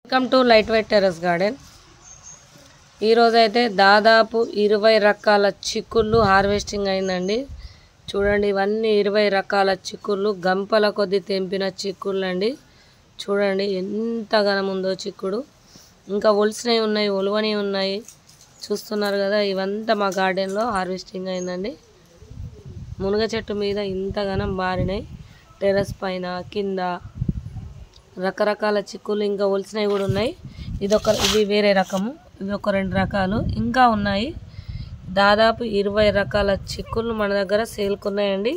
Welcome to light weight terrace garden. ఈరోజైతే దాదాపు 20 రకాల చిక్కుళ్ళు హార్వెస్టింగ్ అయిందండి. చూడండి, ఇవన్నీ 20 రకాల చిక్కుళ్ళు, గంపల కొద్ది తెంపిన చిక్కుళ్ళు అండి. చూడండి ఎంత ఘనం ఉందో చిక్కుడు. ఇంకా ఒలిసినవి ఉన్నాయి, ఒలువని ఉన్నాయి. చూస్తున్నారు కదా, ఇవంతా మా గార్డెన్లో హార్వెస్టింగ్ అయిందండి. మునగ చెట్టు మీద ఇంత ఘనం బారినాయి. టెర్రస్ పైన, కింద రకరకాల చిక్కులు ఇంకా ఒలిసినవి కూడా ఉన్నాయి. ఇది వేరే రకము, ఇవి ఒక 2 రకాలు ఇంకా ఉన్నాయి. దాదాపు 20 రకాల చిక్కులు మన దగ్గర సేల్కున్నాయండి.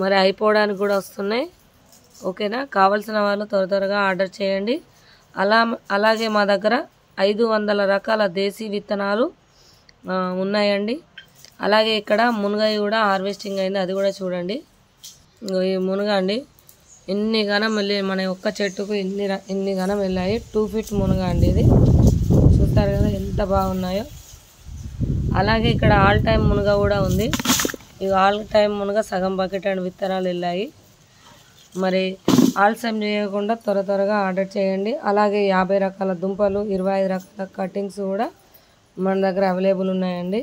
మరి అయిపోవడానికి కూడా వస్తున్నాయి. ఓకేనా, కావాల్సిన వాళ్ళు త్వరగా ఆర్డర్ చేయండి. అలాగే మా దగ్గర 500 రకాల దేశీ విత్తనాలు ఉన్నాయండి. అలాగే ఇక్కడ మునగ కూడా హార్వెస్టింగ్ అయింది, అది కూడా చూడండి. ఈ మునగ అండి, ఎన్ని ఘనం వెళ్ళి మన ఒక్క చెట్టుకు ఎన్ని ఘనం వెళ్ళాయి. 2 ఫీట్ మునగ అండి ఇది. చూస్తారు కదా ఎంత బాగున్నాయో. అలాగే ఇక్కడ ఆల్ టైమ్ మునగ కూడా ఉంది. ఈ ఆల్ టైమ్ మునగ సగం బకెట్ అండ్ విత్తనాలు వెళ్ళాయి. మరి ఆలస్యం చేయకుండా త్వరగా ఆర్డర్ చేయండి. అలాగే 50 రకాల దుంపలు, 25 రకాల కటింగ్స్ కూడా మన దగ్గర అవైలబుల్ ఉన్నాయండి.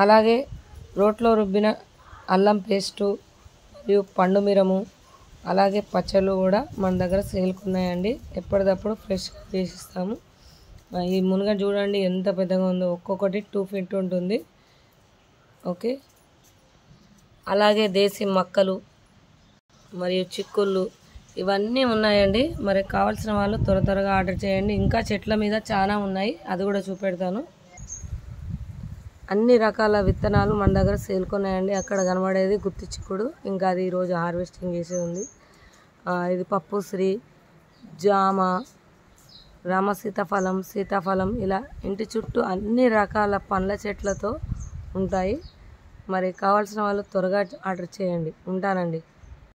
అలాగే రోట్లో రుబ్బిన అల్లం పేస్టు మరియు పండు మిరము, అలాగే పచ్చళ్ళు కూడా మన దగ్గర సేల్కున్నాయండి. ఎప్పటికప్పుడు ఫ్రెష్గా చేసిస్తాము. ఈ మునగ చూడండి ఎంత పెద్దగా ఉందో, ఒక్కొక్కటి 2 ఫీట్ ఉంటుంది. ఓకే, అలాగే దేశీ మక్కలు మరియు చిక్కుళ్ళు ఇవన్నీ ఉన్నాయండి. మరి కావాల్సిన వాళ్ళు త్వరగా ఆర్డర్ చేయండి. ఇంకా చెట్ల మీద చాలా ఉన్నాయి, అది కూడా చూపెడతాను. అన్ని రకాల విత్తనాలు మన దగ్గర సేల్కున్నాయండి. అక్కడ కనబడేది గుత్తి చిక్కుడు, ఇంకా అది ఈరోజు హార్వెస్టింగ్ చేసేది ఉంది. ఇది పప్పుశ్రీ, జామ, రామ సీతాఫలం ఇలా ఇంటి చుట్టూ అన్ని రకాల పండ్ల చెట్లతో ఉంటాయి. మరి కావాల్సిన వాళ్ళు త్వరగా ఆర్డర్ చేయండి. ఉంటానండి.